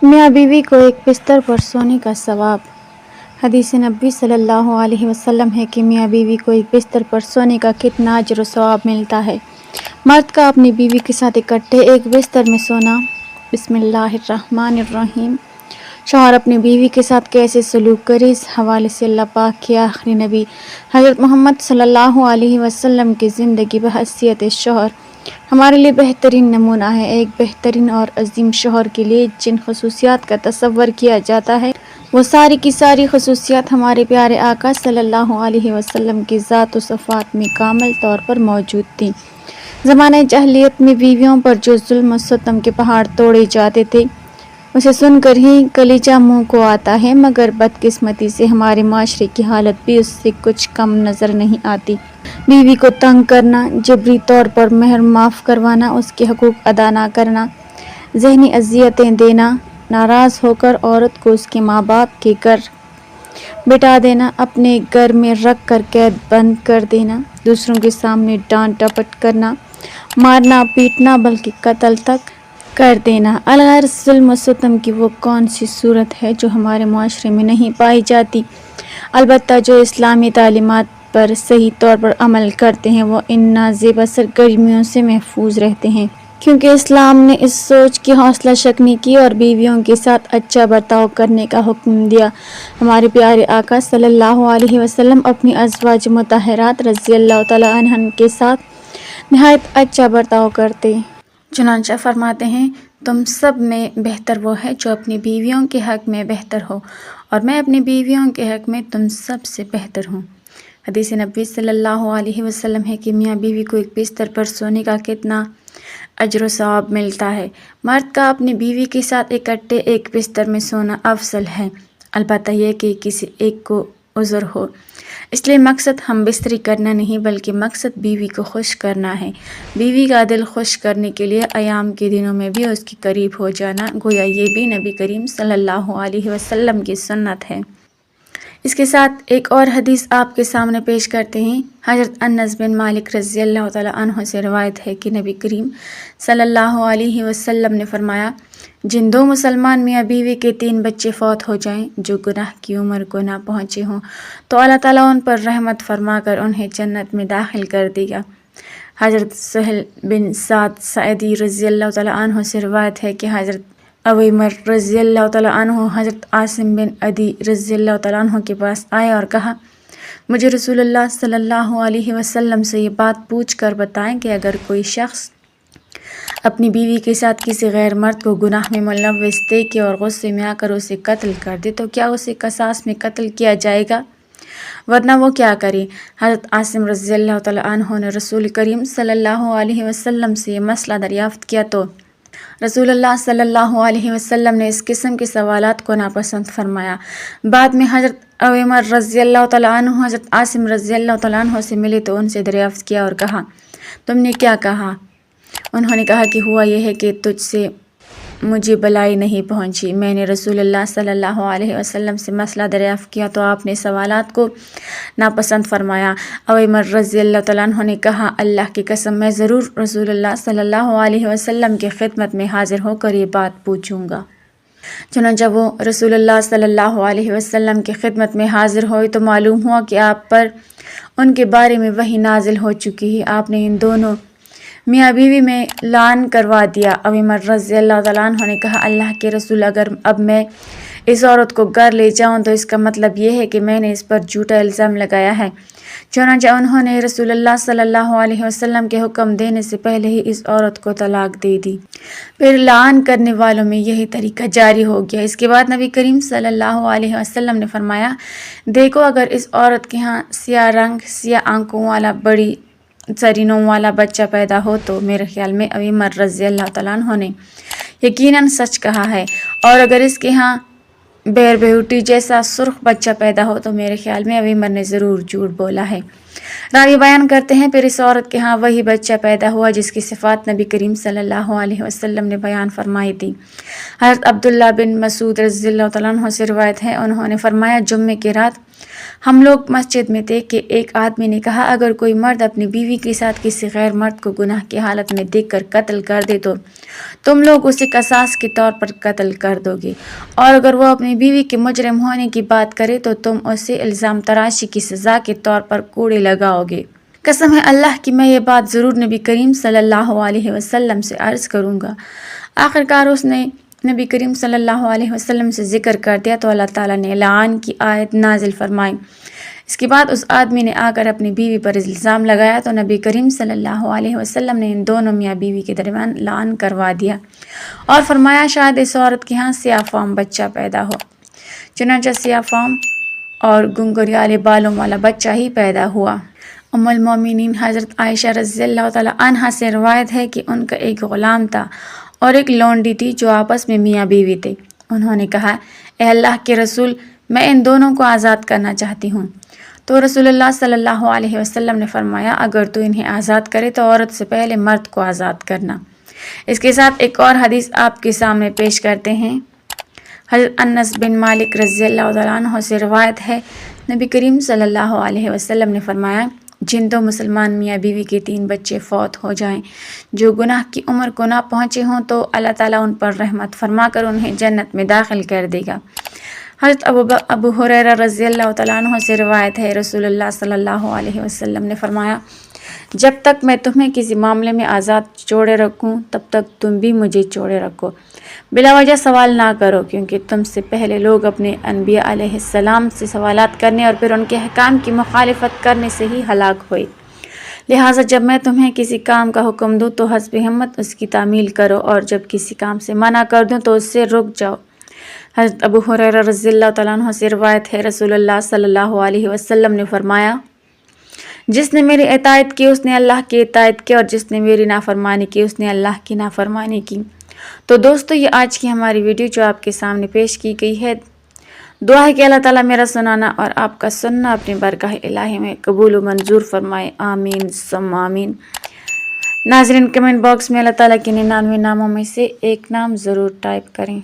میاں بیوی کو ایک بستر پر سونے کا ثواب۔ حدیث نبوی صلی اللہ علیہ وسلم ہے کہ میاں بیوی کو ایک بستر پر سونے کا کتنا اجر و ثواب ملتا ہے۔ مرد کا اپنی بیوی کے ساتھ اکٹھے ایک بستر میں سونا۔ بسم اللہ الرحمن الرحیم۔ شوہر اپنی بیوی کے ساتھ کیسے سلوک کرے، اس حوالے سے اللہ پاک کے آخری نبی حضرت محمد صلی اللہ علیہ وسلم کی زندگی بحیثیت شوہر ہمارے لیے بہترین نمونہ ہے۔ ایک بہترین اور عظیم شوہر کے لیے جن خصوصیات کا تصور کیا جاتا ہے وہ ساری کی ساری خصوصیات ہمارے پیارے آقا صلی اللہ علیہ وسلم کی ذات و صفات میں کامل طور پر موجود تھیں۔ زمانہ جاہلیت میں بیویوں پر جو ظلم و ستم کے پہاڑ توڑے جاتے تھے اسے سن کر ہی کلیجہ منہ کو آتا ہے، مگر بدقسمتی سے ہمارے معاشرے کی حالت بھی اس سے کچھ کم نظر نہیں آتی۔ بیوی کو تنگ کرنا، جبری طور پر مہر معاف کروانا، اس کے حقوق ادا نہ کرنا، ذہنی اذیتیں دینا، ناراض ہو کر عورت کو اس کے ماں باپ کے گھر بٹھا دینا، اپنے گھر میں رکھ کر قید بند کر دینا، دوسروں کے سامنے ڈانٹ ڈپٹ کرنا، مارنا پیٹنا بلکہ قتل تک کر دینا۔ الغرض ظلم و ستم کی وہ کون سی صورت ہے جو ہمارے معاشرے میں نہیں پائی جاتی؟ البتہ جو اسلامی تعلیمات پر صحیح طور پر عمل کرتے ہیں وہ ان نازیبہ سرگرمیوں سے محفوظ رہتے ہیں، کیونکہ اسلام نے اس سوچ کی حوصلہ شکنی کی اور بیویوں کے ساتھ اچھا برتاؤ کرنے کا حکم دیا۔ ہمارے پیارے آقا صلی اللہ علیہ وسلم اپنی ازواج مطہرات رضی اللہ تعالی عنہن کے ساتھ نہایت اچھا برتاؤ کرتے۔ چنانچہ فرماتے ہیں، تم سب میں بہتر وہ ہے جو اپنی بیویوں کے حق میں بہتر ہو، اور میں اپنی بیویوں کے حق میں تم سب سے بہتر ہوں۔ حدیث نبوی صلی اللہ علیہ وسلم ہے کہ میاں بیوی کو ایک بستر پر سونے کا کتنا اجر و ثواب ملتا ہے۔ مرد کا اپنی بیوی کے ساتھ اکٹھے ایک بستر میں سونا افضل ہے، البتہ یہ کہ کسی ایک کو عذر ہو۔ اس لیے مقصد ہم بستری کرنا نہیں بلکہ مقصد بیوی کو خوش کرنا ہے۔ بیوی کا دل خوش کرنے کے لیے ایام کے دنوں میں بھی اس کے قریب ہو جانا، گویا یہ بھی نبی کریم صلی اللہ علیہ وسلم کی سنت ہے۔ اس کے ساتھ ایک اور حدیث آپ کے سامنے پیش کرتے ہیں۔ حضرت انس بن مالک رضی اللہ تعالی عنہ سے روایت ہے کہ نبی کریم صلی اللہ علیہ وسلم نے فرمایا، جن دو مسلمان میاں بیوی کے 3 بچے فوت ہو جائیں جو گناہ کی عمر کو نہ پہنچے ہوں تو اللہ تعالیٰ ان پر رحمت فرما کر انہیں جنت میں داخل کر دے گا۔ حضرت سہل بن سعد ساعدی رضی اللہ تعالی عنہ سے روایت ہے کہ حضرت عویمر رضی اللہ تعالی عنہ حضرت عاصم بن عدی رضی اللہ تعالی عنہ کے پاس آئے اور کہا، مجھے رسول اللہ صلی اللہ علیہ وسلم سے یہ بات پوچھ کر بتائیں کہ اگر کوئی شخص اپنی بیوی کے ساتھ کسی غیر مرد کو گناہ میں ملوث دیکھے اور غصے میں آ کر اسے قتل کر دے تو کیا اسے قصاص میں قتل کیا جائے گا، ورنہ وہ کیا کرے؟ حضرت عاصم رضی اللہ تعالی عنہ نے رسول کریم صلی اللہ علیہ وسلم سے یہ مسئلہ دریافت کیا تو رسول اللہ صلی اللہ علیہ وسلم نے اس قسم کے سوالات کو ناپسند فرمایا۔ بعد میں حضرت عویمر رضی اللہ تعالی عنہ حضرت عاصم رضی اللہ تعالی عنہ سے ملے تو ان سے دریافت کیا اور کہا، تم نے کیا کہا؟ انہوں نے کہا کہ ہوا یہ ہے کہ تجھ سے مجھے بلائی نہیں پہنچی۔ میں نے رسول اللہ صلی اللہ علیہ وسلم سے مسئلہ دریافت کیا تو آپ نے سوالات کو ناپسند فرمایا۔ عویمر رضی اللہ تعالیٰ عنہ نے کہا، اللہ کی قسم میں ضرور رسول اللہ صلی اللہ علیہ وسلم کی خدمت میں حاضر ہو کر یہ بات پوچھوں گا۔ چنانچہ وہ رسول اللہ صلی اللہ علیہ وسلم کی خدمت میں حاضر ہوئے تو معلوم ہوا کہ آپ پر ان کے بارے میں وحی نازل ہو چکی ہے۔ آپ نے ان دونوں میاں بیوی میں لعن کروا دیا۔ عویمر رضی اللہ تعالیٰ عنہ نے کہا، اللہ کے رسول، اگر اب میں اس عورت کو گھر لے جاؤں تو اس کا مطلب یہ ہے کہ میں نے اس پر جھوٹا الزام لگایا ہے۔ چنانچہ انہوں نے رسول اللہ صلی اللہ علیہ وسلم کے حکم دینے سے پہلے ہی اس عورت کو طلاق دے دی۔ پھر لعن کرنے والوں میں یہی طریقہ جاری ہو گیا۔ اس کے بعد نبی کریم صلی اللہ علیہ وسلم نے فرمایا، دیکھو اگر اس عورت کے ہاں سیاہ رنگ، سیاہ آنکھوں والا، بڑی سرینوں والا بچہ پیدا ہو تو میرے خیال میں عویمر رضی اللہ تعالیٰ عنہ نے یقیناً سچ کہا ہے، اور اگر اس کے ہاں بیر بہوٹی جیسا سرخ بچہ پیدا ہو تو میرے خیال میں عویمر نے ضرور جھوٹ بولا ہے۔ راوی بیان کرتے ہیں، پھر اس عورت کے ہاں وہی بچہ پیدا ہوا جس کی صفات نبی کریم صلی اللہ علیہ وسلم نے بیان فرمائی تھی۔ حضرت عبداللہ بن مسعود رضی اللہ تعالیٰ عنہ سے روایت ہے، انہوں نے فرمایا، جمعے کی رات ہم لوگ مسجد میں تھے کہ ایک آدمی نے کہا اگر کوئی مرد اپنی بیوی کے ساتھ کسی غیر مرد کو گناہ کی حالت میں دیکھ کر قتل کر دے تو تم لوگ اسے قصاص کے طور پر قتل کر دو گے، اور اگر وہ اپنی بیوی کے مجرم ہونے کی بات کرے تو تم اسے الزام تراشی کی سزا کے طور پر کوڑے لگاؤ گے۔ قسم ہے اللہ کی میں یہ بات ضرور نبی کریم صلی اللہ علیہ وسلم سے عرض کروں گا۔ آخرکار اس نے نبی کریم صلی اللہ علیہ وسلم سے ذکر کر دیا تو اللہ تعالیٰ نے لعان کی آیت نازل فرمائی۔ اس کے بعد اس آدمی نے آ کر اپنی بیوی پر الزام لگایا تو نبی کریم صلی اللہ علیہ وسلم نے ان دونوں میاں بیوی کے درمیان لعان کروا دیا اور فرمایا شاید اس عورت کے ہاں سیاہ فام بچہ پیدا ہو۔ چنانچہ سیاہ فام اور گنگریالے بالوں والا بچہ ہی پیدا ہوا۔ ام المومنین حضرت عائشہ رضی اللہ تعالیٰ عنہا سے روایت ہے کہ ان کا ایک غلام تھا اور ایک لونڈی تھی جو آپس میں میاں بیوی تھے۔ انہوں نے کہا اے اللہ کے رسول، میں ان دونوں کو آزاد کرنا چاہتی ہوں۔ تو رسول اللہ صلی اللہ علیہ وسلم نے فرمایا اگر تو انہیں آزاد کرے تو عورت سے پہلے مرد کو آزاد کرنا۔ اس کے ساتھ ایک اور حدیث آپ کے سامنے پیش کرتے ہیں۔ حضرت انس بن مالک رضی اللہ تعالیٰ عنہ سے روایت ہے نبی کریم صلی اللہ علیہ وسلم نے فرمایا جن دو مسلمان میاں بیوی کے 3 بچے فوت ہو جائیں جو گناہ کی عمر کو نہ پہنچے ہوں تو اللہ تعالیٰ ان پر رحمت فرما کر انہیں جنت میں داخل کر دے گا۔ حضرت ابو ہریرہ رضی اللہ تعالیٰ عنہ سے روایت ہے رسول اللہ صلی اللہ علیہ وسلم نے فرمایا جب تک میں تمہیں کسی معاملے میں آزاد چھوڑے رکھوں تب تک تم بھی مجھے چھوڑے رکھو، بلا وجہ سوال نہ کرو، کیونکہ تم سے پہلے لوگ اپنے انبیاء علیہ السلام سے سوالات کرنے اور پھر ان کے احکام کی مخالفت کرنے سے ہی ہلاک ہوئے۔ لہٰذا جب میں تمہیں کسی کام کا حکم دوں تو حسب ہمت اس کی تعمیل کرو، اور جب کسی کام سے منع کر دوں تو اس سے رک جاؤ۔ حضرت ابو ہریرہ رضی اللہ تعالیٰ عنہ سے روایت ہے رسول اللہ صلی اللہ علیہ وسلم نے فرمایا جس نے میری اطاعت کی اس نے اللہ کی اطاعت کی، اور جس نے میری نافرمانی کی اس نے اللہ کی نافرمانی کی۔ تو دوستو یہ آج کی ہماری ویڈیو جو آپ کے سامنے پیش کی گئی ہے، دعا ہے کہ اللہ تعالیٰ میرا سنانا اور آپ کا سننا اپنی بارگاہ الہی میں قبول و منظور فرمائے، آمین ثم آمین۔ ناظرین کمنٹ باکس میں اللہ تعالیٰ کے 99 ناموں میں سے ایک نام ضرور ٹائپ کریں۔